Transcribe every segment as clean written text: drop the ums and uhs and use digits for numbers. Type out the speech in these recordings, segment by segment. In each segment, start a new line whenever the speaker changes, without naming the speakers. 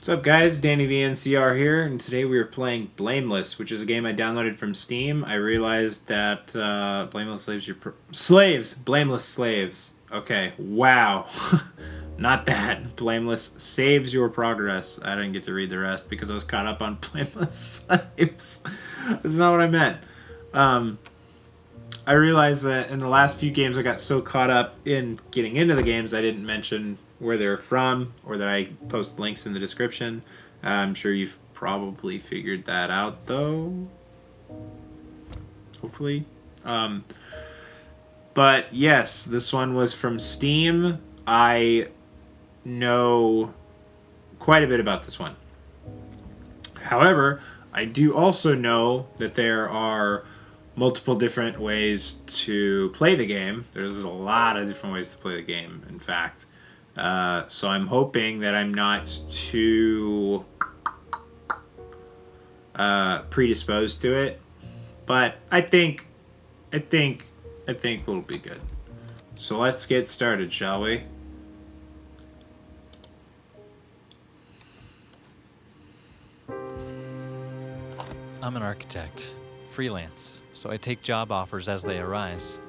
What's up, guys? DannyVNCR here, and today we are playing Blameless, which is a game I downloaded from Steam. I realized that Blameless slaves Blameless slaves. Okay, wow, not that. Blameless saves your progress. I didn't get to read the rest because I was caught up on Blameless slaves. That's not what I meant. I realized that in the last few games I got so caught up in getting into the games I didn't mention where they're from or that I post links in the description. I'm sure you've probably figured that out though. Hopefully. But yes, this one was from Steam. I know quite a bit about this one. However, I do also know that there are multiple different ways to play the game. There's a lot of different ways to play the game, in fact. So I'm hoping that I'm not too predisposed to it, but I think we'll be good. So let's get started, shall we?
I'm an architect, freelance, so I take job offers as they arise.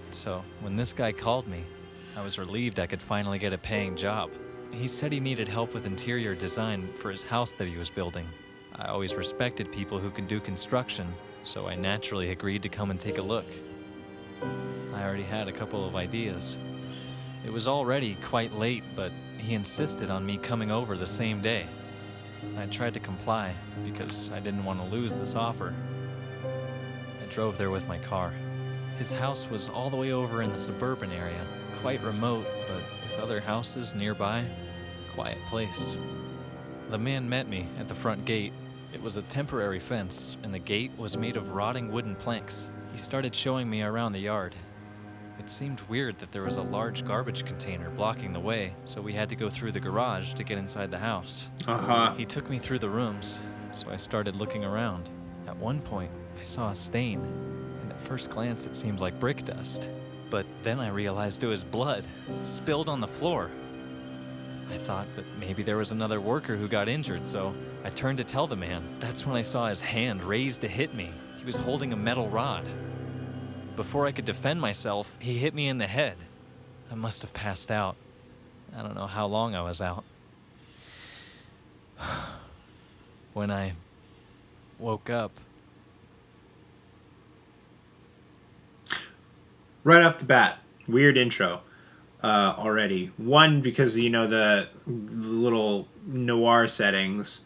So when this guy called me, I was relieved I could finally get a paying job. He said he needed help with interior design for his house that he was building. I always respected people who can do construction, so I naturally agreed to come and take a look. I already had a couple of ideas. It was already quite late, but he insisted on me coming over the same day. I tried to comply because I didn't want to lose this offer. I drove there with my car. His house was all the way over in the suburban area, quite remote, but with other houses nearby, quiet place. The man met me at the front gate. It was a temporary fence, and the gate was made of rotting wooden planks. He started showing me around the yard. It seemed weird that there was a large garbage container blocking the way, so we had to go through the garage to get inside the house. He took me through the rooms, so I started looking around. At one point, I saw a stain, and at first glance it seemed like brick dust. But then I realized it was blood, spilled on the floor. I thought that maybe there was another worker who got injured, so I turned to tell the man. That's when I saw his hand raised to hit me. He was holding a metal rod. Before I could defend myself, he hit me in the head. I must have passed out. I don't know how long I was out. When I woke up...
Right off the bat, weird intro already. One, because, you know, the little noir settings.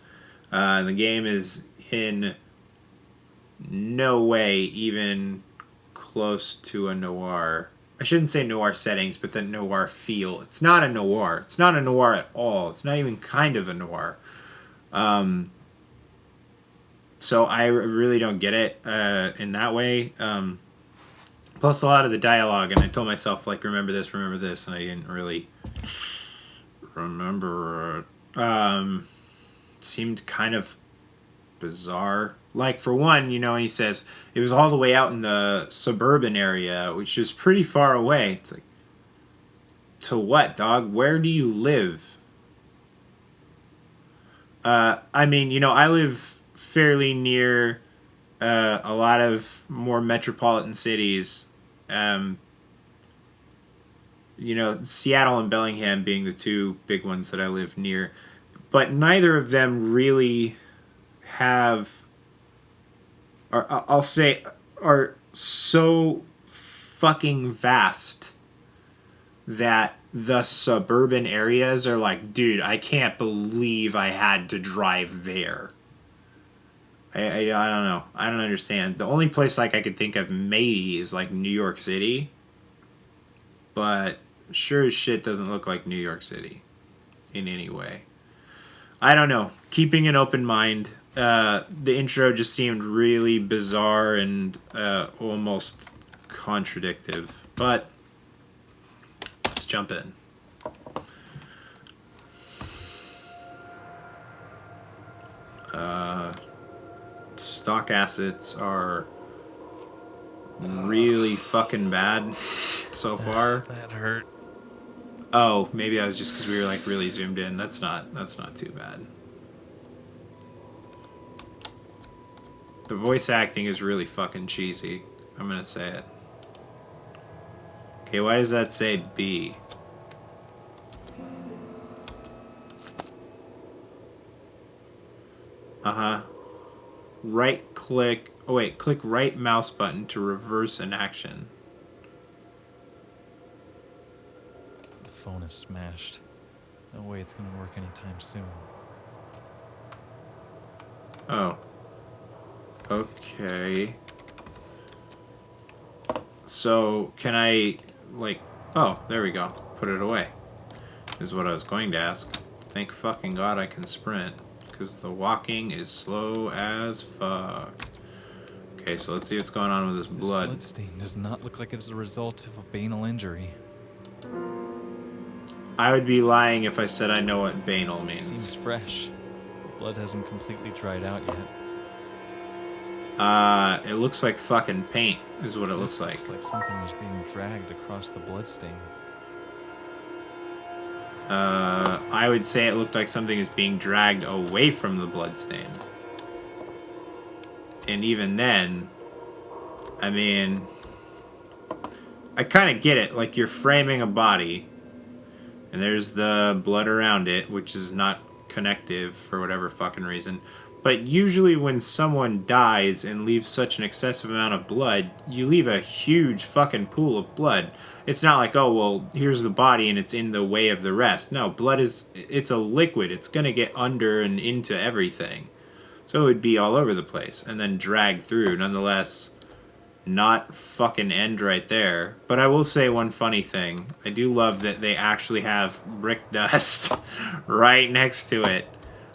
The game is in no way even close to a noir. I shouldn't say noir settings, but the noir feel. It's not a noir. It's not a noir at all. It's not even kind of a noir. So I really don't get it in that way. Plus a lot of the dialogue, and I told myself, like, remember this, and I didn't really remember it. Seemed kind of bizarre. Like, for one, you know, he says it was all the way out in the suburban area, which is pretty far away. It's like, to what, dog? Where do you live? I mean, you know, I live fairly near a lot of more metropolitan cities. You know, Seattle and Bellingham being the two big ones that I live near. But neither of them really have... Or I'll say are so fucking vast that the suburban areas are like, dude, I can't believe I had to drive there. I don't know. I don't understand. The only place like I could think of maybe is like New York City, but sure as shit doesn't look like New York City in any way. I don't know. Keeping an open mind. The intro just seemed really bizarre and almost contradictive. But let's jump in. Stock assets are really fucking bad so far.
That hurt.
Oh, maybe that was just because we were like really zoomed in. That's not too bad. The voice acting is really fucking cheesy. I'm gonna say it. Okay, why does that say B? Uh-huh. Right click. Oh wait, click right mouse button to reverse an action.
The phone is smashed. No way it's gonna work anytime soon.
Oh. Okay. So, can I, like... Oh, there we go. Put it away. Is what I was going to ask. Thank fucking God I can sprint. Because the walking is slow as fuck. Okay, so let's see what's going on with this blood.
This bloodstain does not look like it's the result of a banal injury.
I would be lying if I said I know what banal means.
It seems fresh. The blood hasn't completely dried out yet.
It looks like fucking paint, is what it looks like.
Looks like something was being dragged across the bloodstain.
I would say it looked like something is being dragged away from the bloodstain. And even then, I mean, I kind of get it. Like, you're framing a body, and there's the blood around it, which is not connective for whatever fucking reason. But usually when someone dies and leaves such an excessive amount of blood, you leave a huge fucking pool of blood. It's not like, oh, well, here's the body and it's in the way of the rest. No, blood it's a liquid. It's going to get under and into everything. So it would be all over the place and then dragged through. Nonetheless, not fucking end right there. But I will say one funny thing. I do love that they actually have brick dust right next to it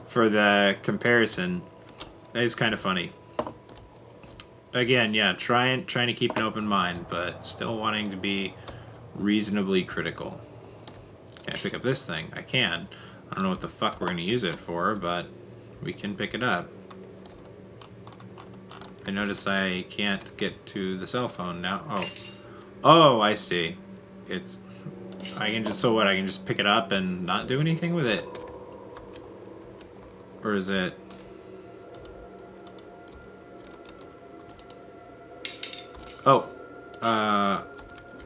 for the comparison. That is kind of funny. Again, yeah, trying to keep an open mind, but still wanting to be reasonably critical. Can I pick up this thing? I can. I don't know what the fuck we're going to use it for, but we can pick it up. I notice I can't get to the cell phone now. Oh. Oh, I see. It's... I can just... So what, I can just pick it up and not do anything with it? Or is it... Oh.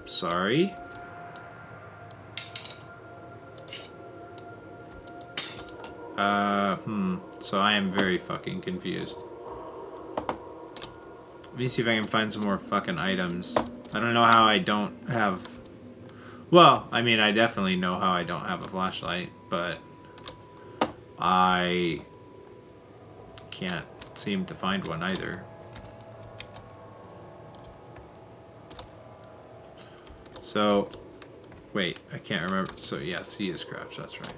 Sorry. So I am very fucking confused. Let me see if I can find some more fucking items. I don't know how I don't have... Well, I mean, I definitely know how I don't have a flashlight, but I can't seem to find one either. So, wait, I can't remember. So, yeah, C is crouch, that's right.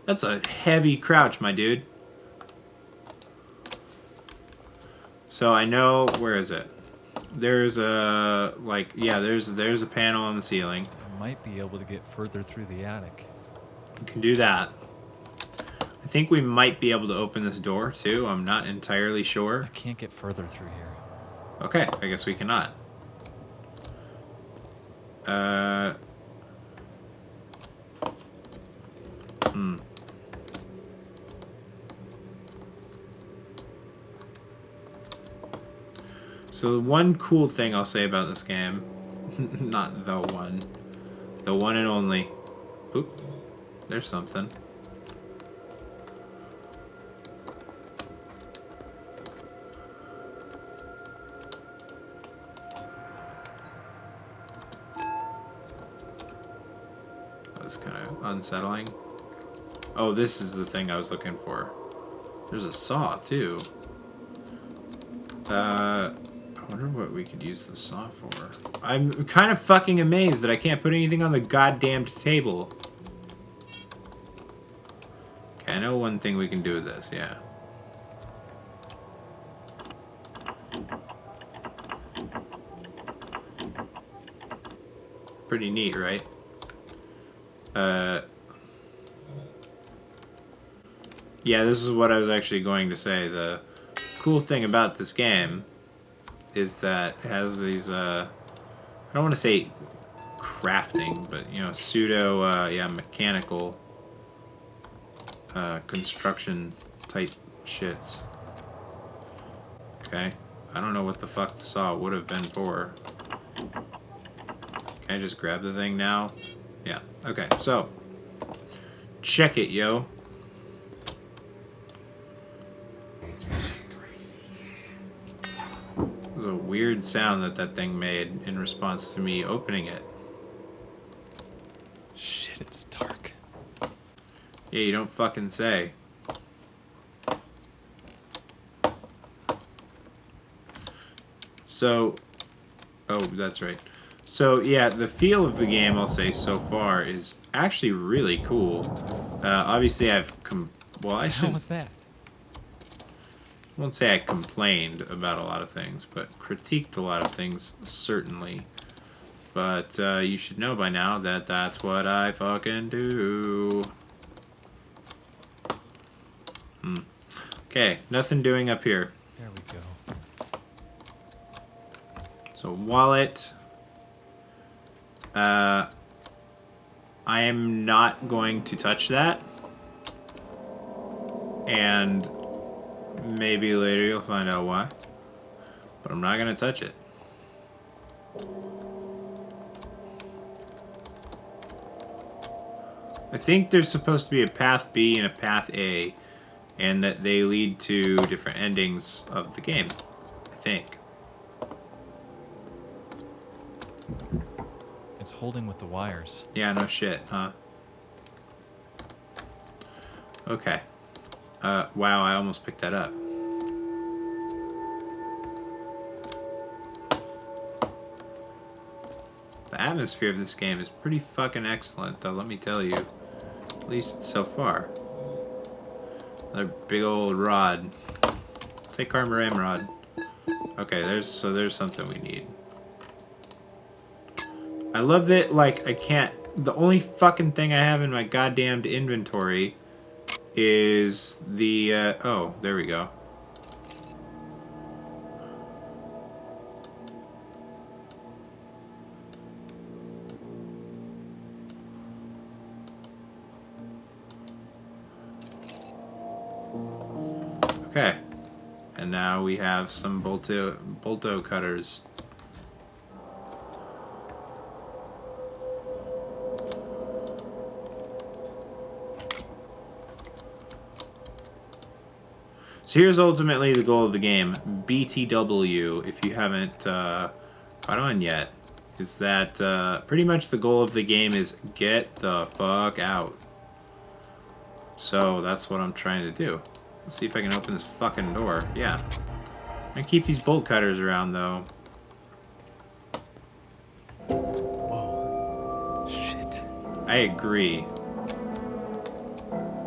That's a heavy crouch, my dude. So, I know, where is it? There's a, like, yeah, there's a panel on the ceiling.
I might be able to get further through the attic.
You can do that. I think we might be able to open this door, too. I'm not entirely sure.
I can't get further through here.
Okay, I guess we cannot. So the one cool thing I'll say about this game, not the one and only. Oop, there's something. That was kind of unsettling. Oh, this is the thing I was looking for. There's a saw, too. I wonder what we could use the saw for. I'm kind of fucking amazed that I can't put anything on the goddamned table. Okay, I know one thing we can do with this, yeah. Pretty neat, right? Yeah, this is what I was actually going to say. The cool thing about this game is that it has these, I don't want to say crafting, but you know, pseudo, yeah, mechanical construction type shits. Okay, I don't know what the fuck the saw would have been for. Can I just grab the thing now? Yeah, okay, so check it, yo. It was a weird sound that thing made in response to me opening it.
Shit, it's dark.
Yeah, you don't fucking say. So, oh, that's right. So, yeah, the feel of the game, I'll say, so far, is actually really cool. Obviously, well, I
How was that?
won't say I complained about a lot of things, but critiqued a lot of things, certainly. But you should know by now that that's what I fucking do. Okay, nothing doing up here.
There we go.
So, wallet. I am not going to touch that. And maybe later you'll find out why. But I'm not going to touch it. I think there's supposed to be a path B and a path A, and that they lead to different endings of the game, I think.
It's holding with the wires.
Yeah, no shit, huh? Okay. Wow, I almost picked that up. The atmosphere of this game is pretty fucking excellent, though, let me tell you. At least so far. Another big old rod. Take Carmaram rod. Okay, there's something we need. I love that, like, I can't... The only fucking thing I have in my goddamned inventory is the, oh, there we go. Okay. And now we have some bolto cutters. So here's ultimately the goal of the game. BTW, if you haven't caught on yet, is that pretty much the goal of the game is get the fuck out. So that's what I'm trying to do. Let's see if I can open this fucking door. Yeah. I'm gonna keep these bolt cutters around, though.
Whoa. Shit.
I agree.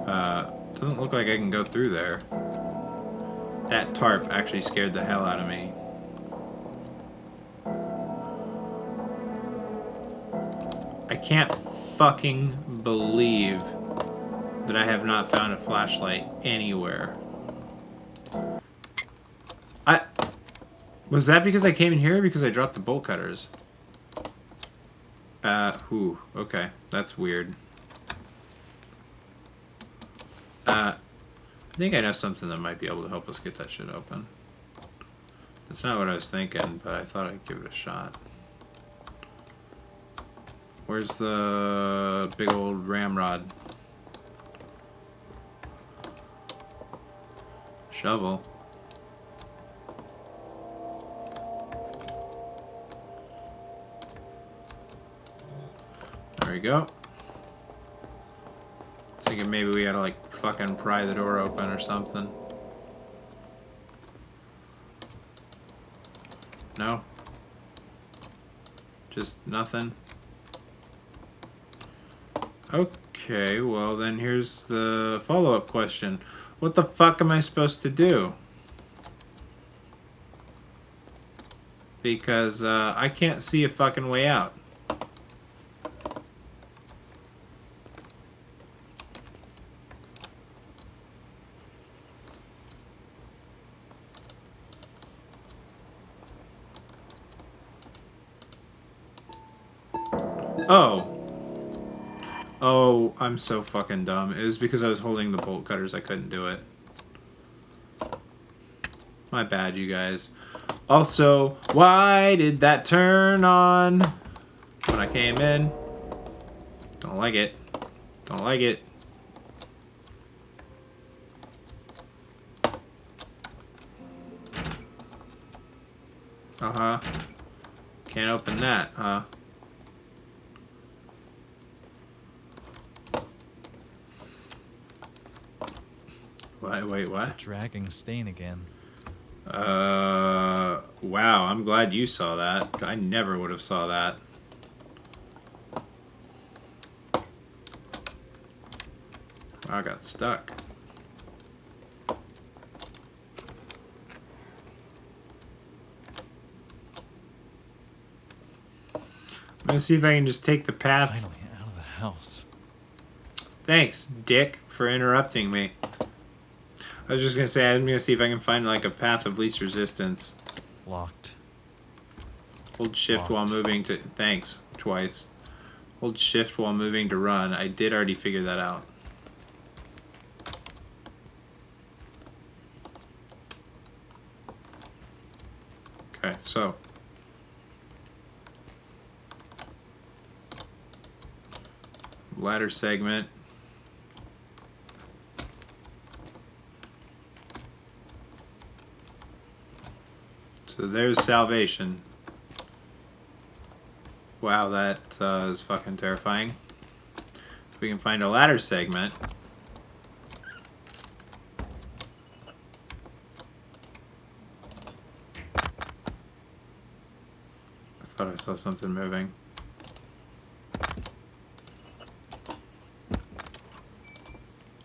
Doesn't look like I can go through there. That tarp actually scared the hell out of me. I can't fucking believe that I have not found a flashlight anywhere. Was that because I came in here or because I dropped the bolt cutters? Okay. That's weird. I think I know something that might be able to help us get that shit open. That's not what I was thinking, but I thought I'd give it a shot. Where's the big old ramrod? Shovel. There we go. Thinking maybe we gotta like fucking pry the door open or something. No? Just nothing? Okay, well then here's the follow-up question. What the fuck am I supposed to do? Because I can't see a fucking way out. Oh. Oh, I'm so fucking dumb. It was because I was holding the bolt cutters. I couldn't do it. My bad, you guys. Also, why did that turn on when I came in? Don't like it. Don't like it. Uh-huh. Can't open that, huh? Wait, what?
Dragging stain again.
Wow, I'm glad you saw that. I never would have saw that. I got stuck. I'm gonna see if I can just take the path.
Finally out of the house.
Thanks, Dick, for interrupting me. I was just gonna say, I'm gonna see if I can find like a path of least resistance.
Locked.
Hold shift while moving to... Thanks, twice. Hold shift while moving to run. I did already figure that out. Okay, so... ladder segment. So there's salvation. Wow, that is fucking terrifying. If we can find a ladder segment. I thought I saw something moving.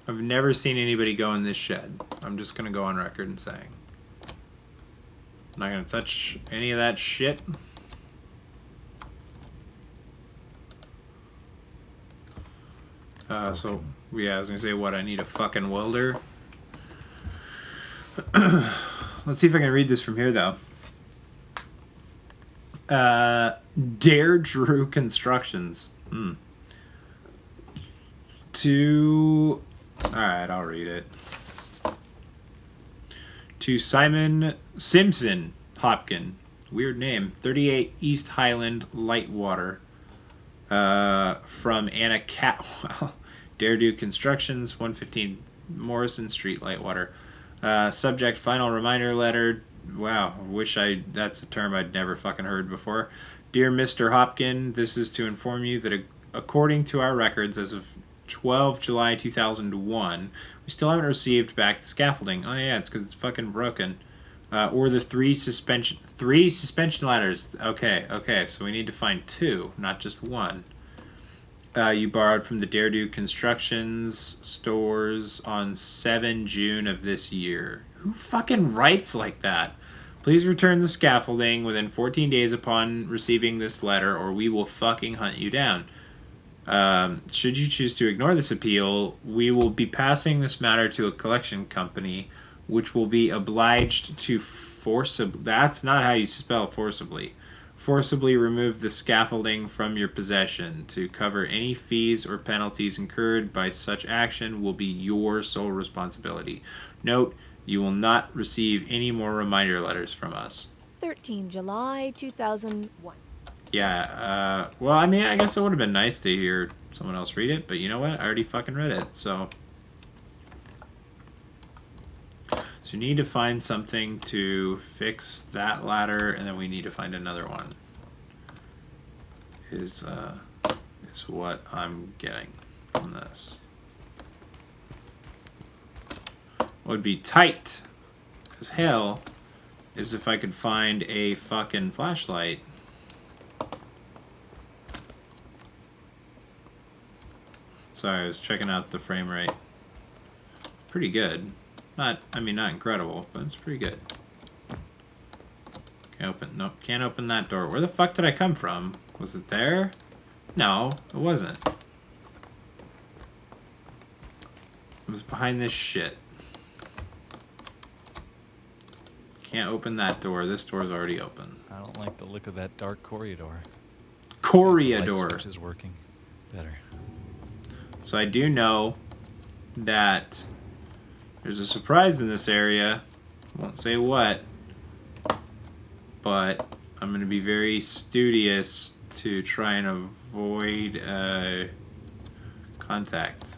I've never seen anybody go in this shed. I'm just gonna go on record and saying. I'm not gonna touch any of that shit. So, yeah, I was gonna say, what, I need a fucking welder? Let's see if I can read this from here, though. Dare Drew Constructions. Alright, I'll read it. To Simon Simpson Hopkin. Weird name. 38 East Highland Lightwater. From Anna Catwell. Dare Do Constructions, 115 Morrison Street, Lightwater. Subject, final reminder letter. Wow, that's a term I'd never fucking heard before. Dear Mr. Hopkin, this is to inform you that according to our records as of 12 July 2001, we still haven't received back the scaffolding. Oh yeah, it's because it's fucking broken. Or the three suspension ladders. Okay, so we need to find two, not just one. You borrowed from the Dare Do Constructions stores on 7 June of this year. Who fucking writes like that? Please return the scaffolding within 14 days upon receiving this letter, or we will fucking hunt you down. Should you choose to ignore this appeal, we will be passing this matter to a collection company, which will be obliged to that's not how you spell forcibly. Forcibly remove the scaffolding from your possession. To cover any fees or penalties incurred by such action will be your sole responsibility. Note, you will not receive any more reminder letters from us.
13 July 2001.
Yeah, well, I mean, I guess it would have been nice to hear someone else read it, but you know what? I already fucking read it, so... So you need to find something to fix that ladder, and then we need to find another one. Is what I'm getting from this. What would be tight as hell is if I could find a fucking flashlight. Sorry, I was checking out the frame rate. Pretty good. Not incredible, but it's pretty good. Can't open that door. Where the fuck did I come from? Was it there? No, it wasn't. It was behind this shit. Can't open that door. This door's already open.
I don't like the look of that dark corridor.
Corridor.
Is working better.
So I do know that there's a surprise in this area. Won't say what, but I'm going to be very studious to try and avoid contact.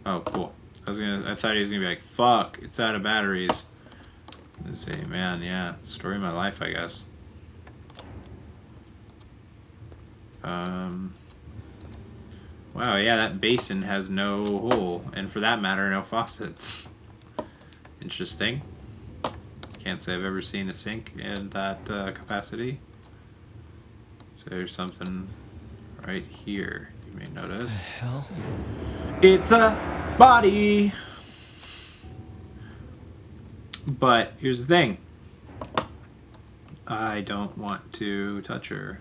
Oh, cool. I thought he was gonna be like, fuck, it's out of batteries. And say, man, yeah, story of my life, I guess. Wow, yeah, that basin has no hole, and for that matter, no faucets. Interesting. Can't say I've ever seen a sink in that capacity. So there's something right here. You may notice.
What the hell?
It's a body. But here's the thing. I don't want to touch her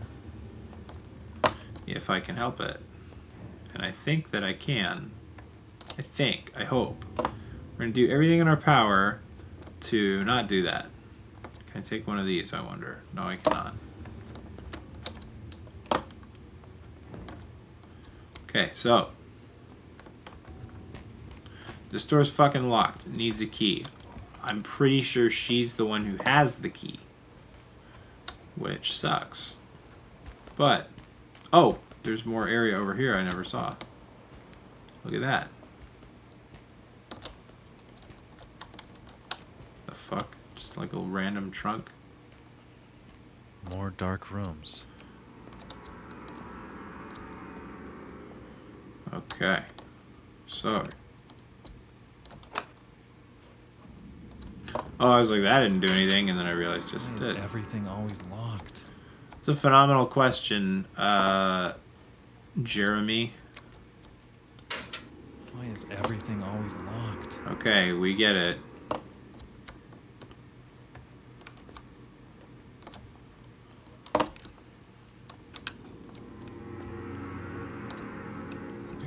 if I can help it. And I think that I can. I hope. We're going to do everything in our power to not do that. Can I take one of these, I wonder? No, I cannot. Okay, so. This door's fucking locked. It needs a key. I'm pretty sure she's the one who has the key. Which sucks. But, oh, there's more area over here I never saw. Look at that. The fuck? Just like a random trunk.
More dark rooms.
Okay. So. Oh, I was like, that didn't do anything, and then I realized just
Why
did.
is everything always locked?
It's a phenomenal question, Jeremy.
Why is everything always locked?
Okay, we get it. I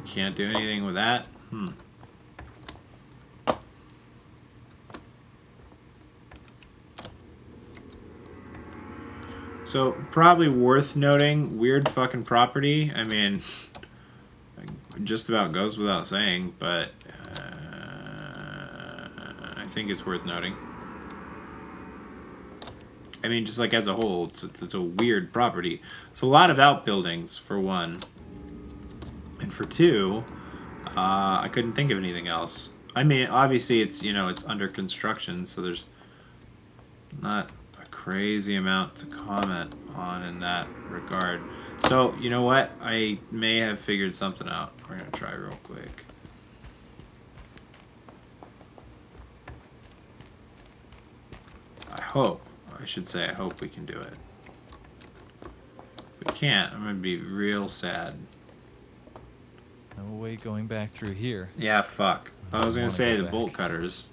can't do anything with that. So, probably worth noting, weird fucking property. I mean, just about goes without saying, but I think it's worth noting. I mean, just like as a whole, it's a weird property. It's a lot of outbuildings, for one. And for two, I couldn't think of anything else. I mean, obviously it's, it's under construction, so there's not a crazy amount to comment on in that regard. So, you know what? I may have figured something out. We're going to try real quick. I hope we can do it. If we can't, I'm going to be real sad.
No way going back through here.
Yeah, fuck. I was going to say the bolt cutters.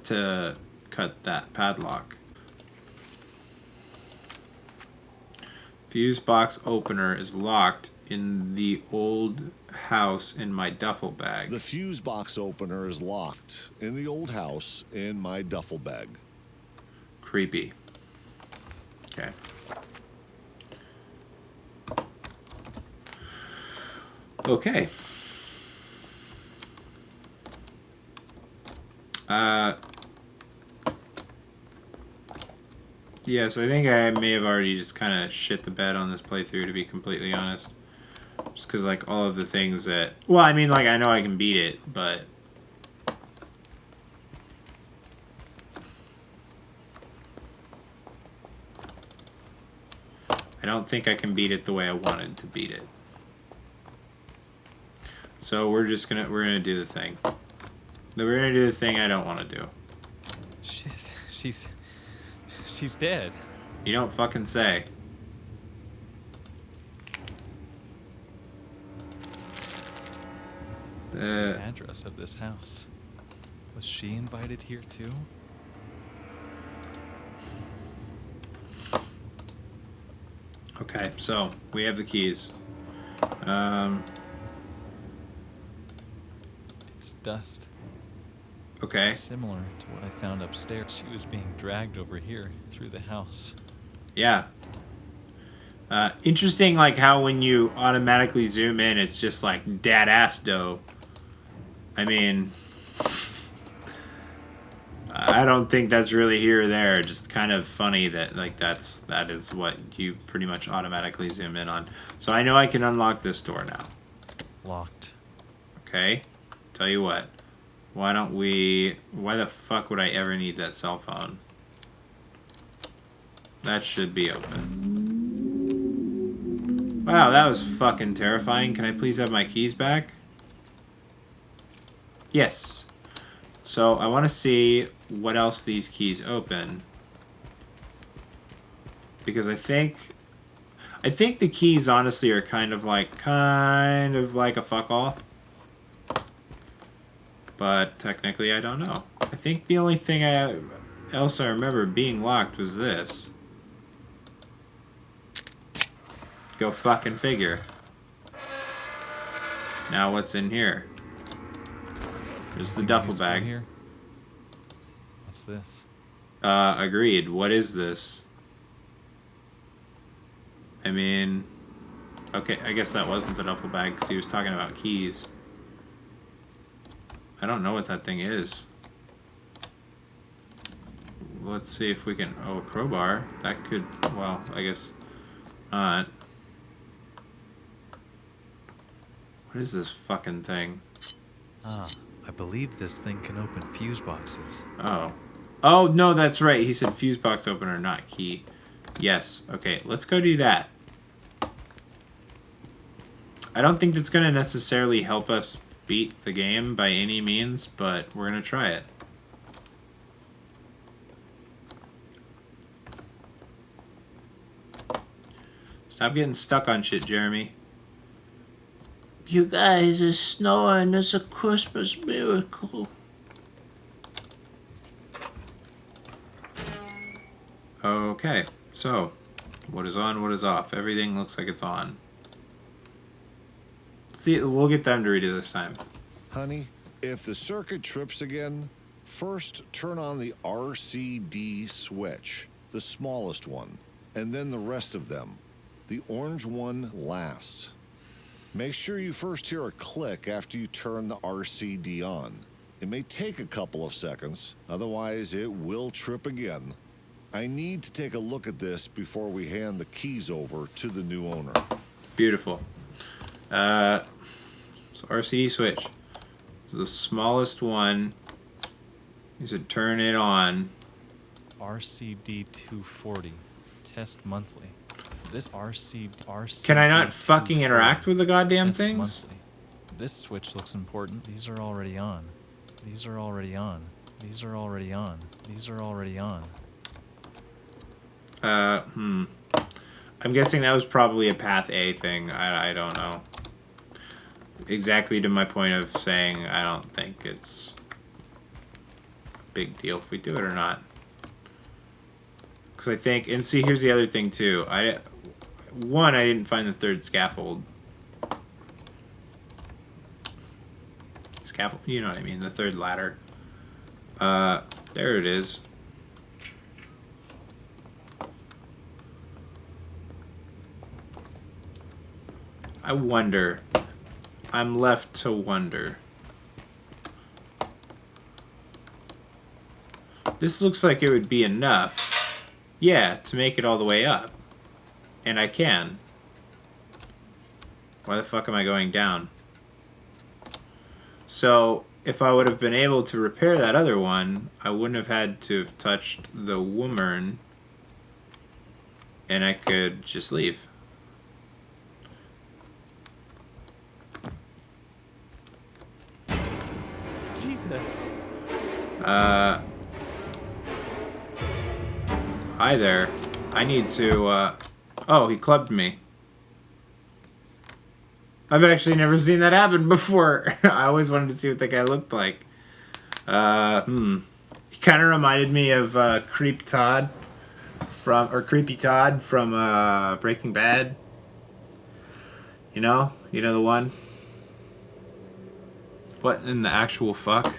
To cut that padlock. Fuse box opener is locked in the old house in my duffel bag.
The fuse box opener is locked in the old house in my duffel bag.
Creepy. Okay. Okay. Yes, I think I may have already just kind of shit the bed on this playthrough, to be completely honest. Just because, like, all of the things that... Well, I mean, like, I know I can beat it, but... I don't think I can beat it the way I wanted to beat it. So we're gonna do the thing. We're gonna do the thing I don't want to do.
Shit, she's dead.
You don't fucking say.
What's the address of this house? Was she invited here too?
Okay, so we have the keys.
dust.
Okay.
Similar to what I found upstairs. She was being dragged over here through the house.
Yeah. Interesting, like how when you automatically zoom in, it's just like dad ass dough. I mean, I don't think that's really here or there. Just kind of funny that like that is what you pretty much automatically zoom in on. So I know I can unlock this door now.
Locked.
Okay. Tell you what. Why don't we... Why the fuck would I ever need that cell phone? That should be open. Wow, that was fucking terrifying. Can I please have my keys back? Yes. So I want to see what else these keys open. Because I think the keys honestly are kind of like a fuck all. But technically I don't know. I think the only thing else I remember being locked was this. Go fucking figure. Now what's in here? There's the duffel bag.
Here? What's this?
Agreed. What is this? I mean... Okay, I guess that wasn't the duffel bag because he was talking about keys. I don't know what that thing is. Let's see if we can... Oh, a crowbar. That could... Well, I guess not. What is this fucking thing?
Ah, I believe this thing can open fuse boxes.
Oh. Oh, no, that's right. He said fuse box opener, not key. Yes. Okay, let's go do that. I don't think that's going to necessarily help us beat the game by any means, but we're going to try it. Stop getting stuck on shit, Jeremy. You guys, it's snowing. It's a Christmas miracle. Okay, so what is on, what is off? Everything looks like it's on. See, we'll get them to read it this time.
Honey, if the circuit trips again, first turn on the RCD switch, the smallest one, and then the rest of them. The orange one last. Make sure you first hear a click after you turn the RCD on. It may take a couple of seconds, otherwise it will trip again. I need to take a look at this before we hand the keys over to the new owner.
Beautiful. So RCD switch. It's the smallest one. You should turn it on.
RCD 240. Test monthly. This RCD.
Can I not fucking interact with the goddamn
test
things?
monthly. This switch looks important. These are already on. These are already on. These are already on. These are already on.
I'm guessing that was probably a path A thing. I don't know. Exactly to my point of saying I don't think it's a big deal if we do it or not. Because I think, and see, here's the other thing too. I didn't find the third scaffold. Scaffold, you know what I mean, the third ladder. There it is. I wonder. I'm left to wonder. This looks like it would be enough. Yeah, to make it all the way up. And I can. Why the fuck am I going down? So, if I would have been able to repair that other one, I wouldn't have had to have touched the woman. And I could just leave.
Jesus.
Hi there. I need to, oh, he clubbed me. I've actually never seen that happen before. I always wanted to see what that guy looked like. He kind of reminded me of, Creepy Todd from Breaking Bad. You know the one? What in the actual fuck?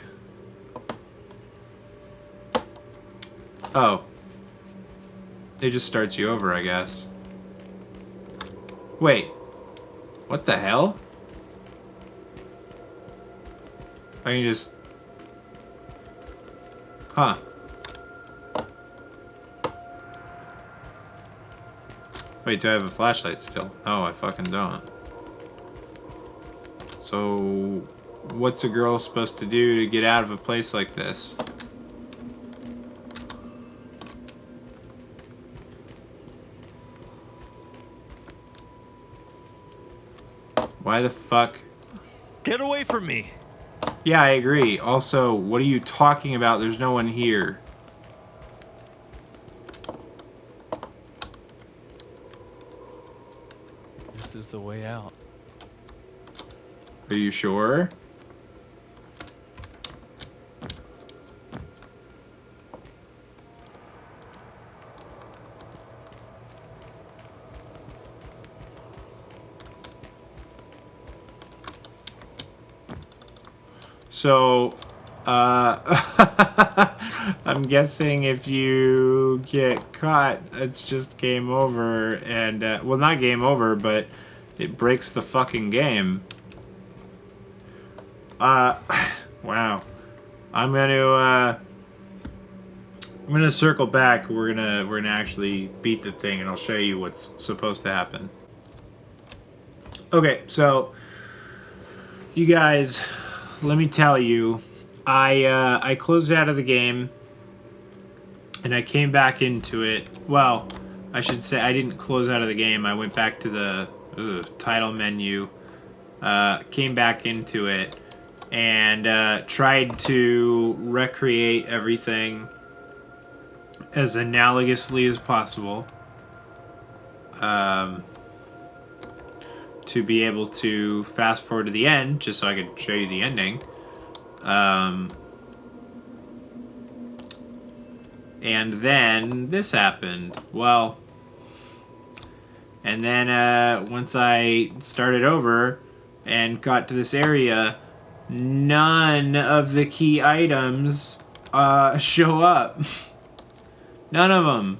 Oh. It just starts you over, I guess. Wait. What the hell? I can just... Huh. Wait, do I have a flashlight still? Oh, I fucking don't. So... What's a girl supposed to do to get out of a place like this? Why the fuck?
Get away from me!
Yeah, I agree. Also, what are you talking about? There's no one here.
This is the way out.
Are you sure? So, I'm guessing if you get caught, it's just game over, and, well, not game over, but it breaks the fucking game. Wow. I'm gonna circle back. We're gonna actually beat the thing, and I'll show you what's supposed to happen. Okay, so, you guys... Let me tell you, I closed out of the game, and I came back into it. Well, I should say I didn't close out of the game. I went back to the title menu, came back into it, and tried to recreate everything as analogously as possible. To be able to fast forward to the end, just so I could show you the ending. And then this happened. Well, and then once I started over and got to this area, none of the key items show up. None of them.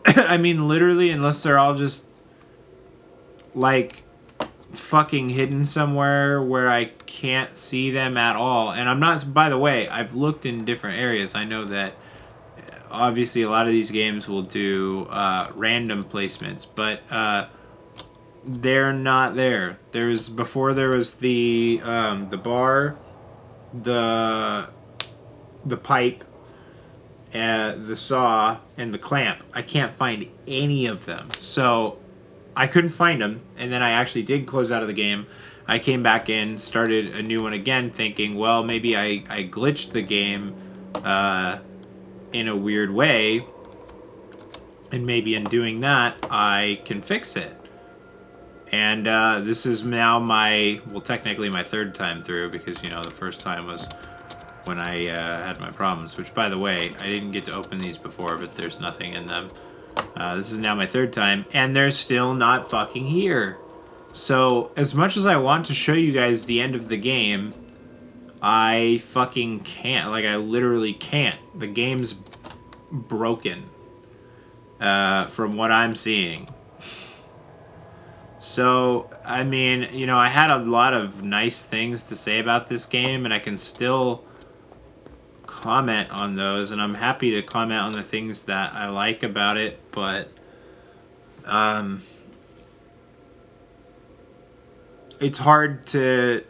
I mean, literally, unless they're all just, like, fucking hidden somewhere where I can't see them at all. And I'm not, by the way, I've looked in different areas. I know that, obviously, a lot of these games will do random placements, but they're not there. Before there was the bar, the pipe, the saw, and the clamp. I can't find any of them. So I couldn't find them, and then I actually did close out of the game. I came back in, started a new one again, thinking, well, maybe I glitched the game in a weird way, and maybe in doing that, I can fix it. And this is now technically my third time through, because, you know, the first time was when I had my problems, which, by the way, I didn't get to open these before, but there's nothing in them. This is now my third time, and they're still not fucking here. So, as much as I want to show you guys the end of the game, I fucking can't. Like, I literally can't. The game's broken, from what I'm seeing. So, I mean, you know, I had a lot of nice things to say about this game, and I can still comment on those, and I'm happy to comment on the things that I like about it, but it's hard to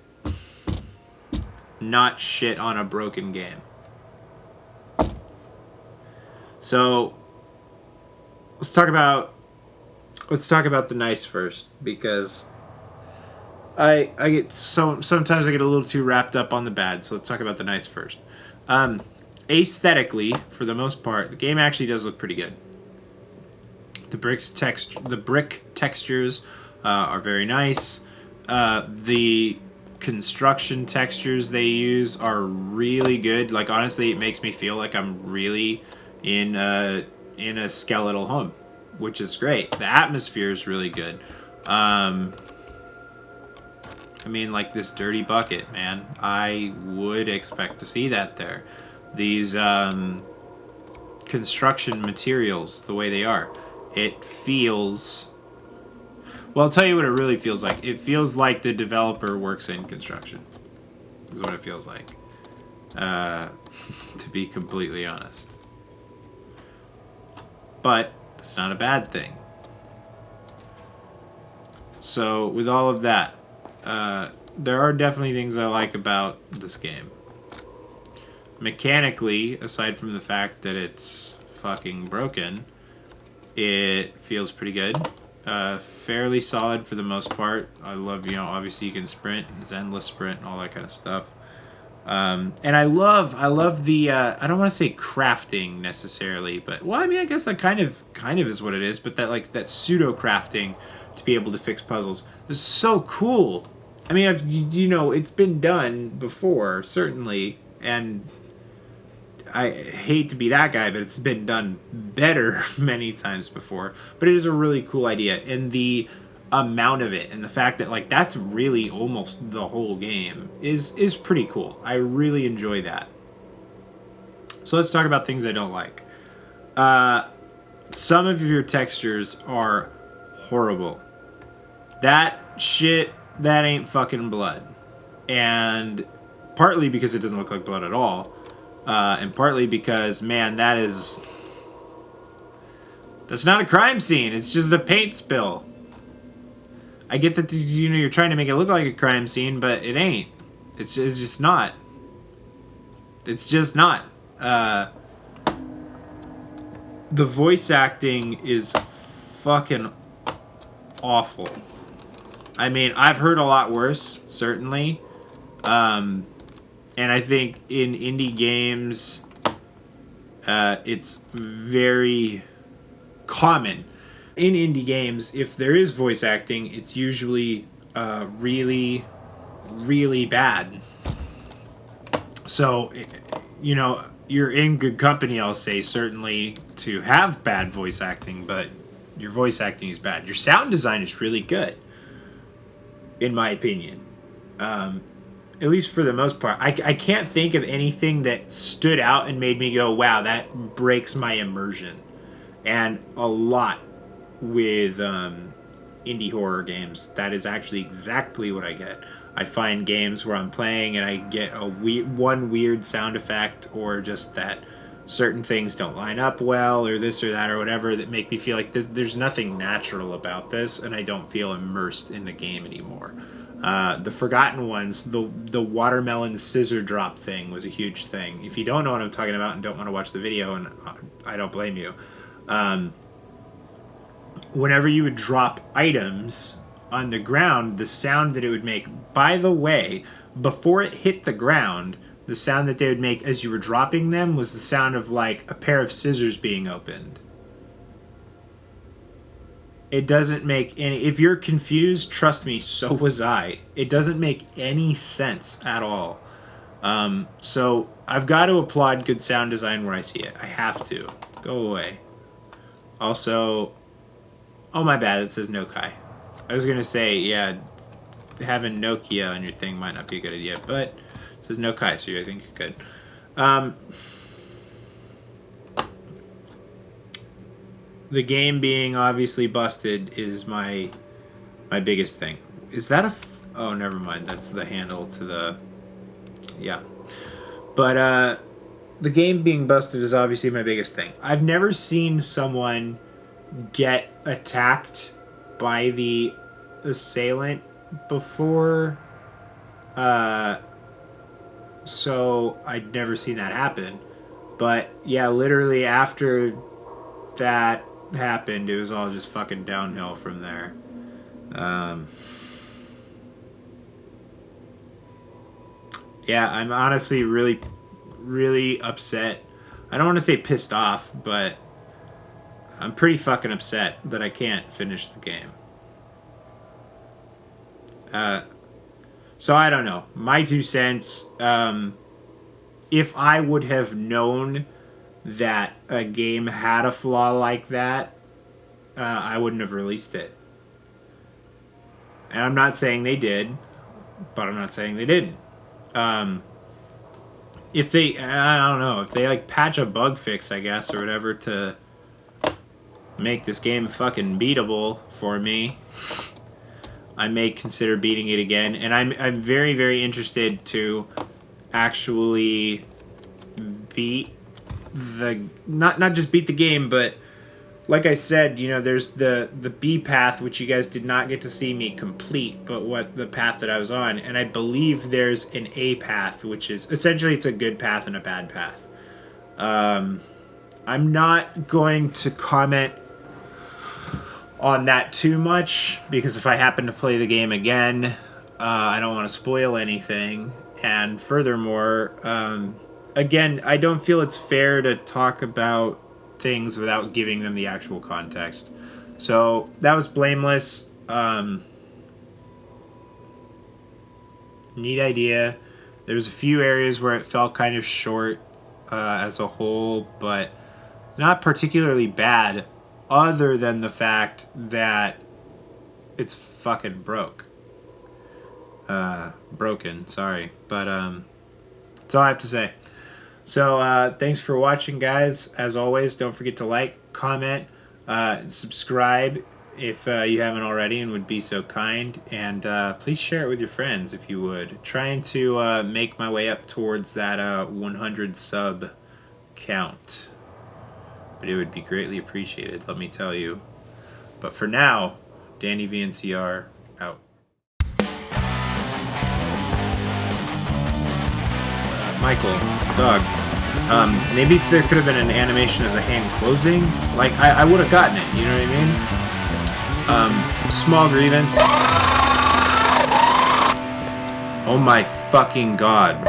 not shit on a broken game. So let's talk about the nice first, because I get sometimes I get a little too wrapped up on the bad. So let's talk about the nice first. Aesthetically, for the most part, the game actually does look pretty good. The brick textures are very nice. The construction textures they use are really good. Like, honestly, it makes me feel like I'm really in a skeletal home, which is great. The atmosphere is really good. I mean, like this dirty bucket, man. I would expect to see that there. These construction materials, the way they are, it feels... Well, I'll tell you what it really feels like. It feels like the developer works in construction. Is what it feels like. To be completely honest. But it's not a bad thing. So, with all of that, there are definitely things I like about this game. Mechanically, aside from the fact that it's fucking broken, it feels pretty good. Fairly solid for the most part. I love, obviously you can sprint, there's endless sprint and all that kind of stuff. And I love the, I don't want to say crafting necessarily, but, well, I mean, I guess that kind of is what it is, but that, like, that pseudo crafting to be able to fix puzzles is so cool. I mean, it's been done before, certainly, and I hate to be that guy, but it's been done better many times before. But it is a really cool idea, and the amount of it, and the fact that, like, that's really almost the whole game is pretty cool. I really enjoy that. So let's talk about things I don't like. Some of your textures are horrible. That shit, that ain't fucking blood. And partly because it doesn't look like blood at all. And partly because, man, that's not a crime scene. It's just a paint spill. I get that, you're trying to make it look like a crime scene, but it ain't. It's just not. It's just not. The voice acting is fucking awful. I mean, I've heard a lot worse, certainly. And I think in indie games, it's very common. In indie games, if there is voice acting, it's usually really, really bad. So, you're in good company, I'll say, certainly, to have bad voice acting, but your voice acting is bad. Your sound design is really good, in my opinion. At least for the most part. I can't think of anything that stood out and made me go, wow, that breaks my immersion. And a lot with indie horror games, that is actually exactly what I get. I find games where I'm playing and I get one weird sound effect, or just that certain things don't line up well, or this or that or whatever, that make me feel like there's nothing natural about this, and I don't feel immersed in the game anymore. The Forgotten Ones, the watermelon scissor drop thing was a huge thing. If you don't know what I'm talking about and don't want to watch the video, and I don't blame you, whenever you would drop items on the ground, the sound that it would make, by the way, before it hit the ground, the sound that they would make as you were dropping them was the sound of, like, a pair of scissors being opened. It doesn't make any... If you're confused, trust me, so was I. It doesn't make any sense at all. So I've got to applaud good sound design where I see it. I have to. Go away. Also... Oh, my bad. It says Nokai. I was going to say, yeah, having Nokia on your thing might not be a good idea, but it says Nokai, so I think you're good. The game being obviously busted is my biggest thing. Is that a... Oh, never mind. That's the handle to the... Yeah. But the game being busted is obviously my biggest thing. I've never seen someone get attacked by the assailant before, so I'd never seen that happen. But yeah, literally after that happened, it was all just fucking downhill from there. Yeah, I'm honestly really, really upset. I don't want to say pissed off, but I'm pretty fucking upset that I can't finish the game. So I don't know. My 2 cents, if I would have known that a game had a flaw like that, I wouldn't have released it. And I'm not saying they did, but I'm not saying they didn't. If they, I don't know, if they like patch a bug fix, I guess, or whatever to make this game fucking beatable for me, I may consider beating it again. And I'm very, very interested to actually beat the, not just beat the game, but like I said, you know, there's the B path, which you guys did not get to see me complete, but what the path that I was on. And I believe there's an A path, which is essentially it's a good path and a bad path. I'm not going to comment on that too much, because if I happen to play the game again, I don't want to spoil anything. And furthermore, again, I don't feel it's fair to talk about things without giving them the actual context. So that was Blameless. Neat idea. There's a few areas where it felt kind of short as a whole, but not particularly bad, other than the fact that it's fucking broken, sorry. But that's all I have to say. So thanks for watching, guys. As always, don't forget to like, comment, subscribe if you haven't already and would be so kind. And please share it with your friends if you would. Trying to make my way up towards that 100 sub count. But it would be greatly appreciated, let me tell you. But for now, DannyVNCR out. Michael, dog. Maybe if there could have been an animation of the hand closing, like I would have gotten it. You know what I mean? Small grievance. Oh my fucking god.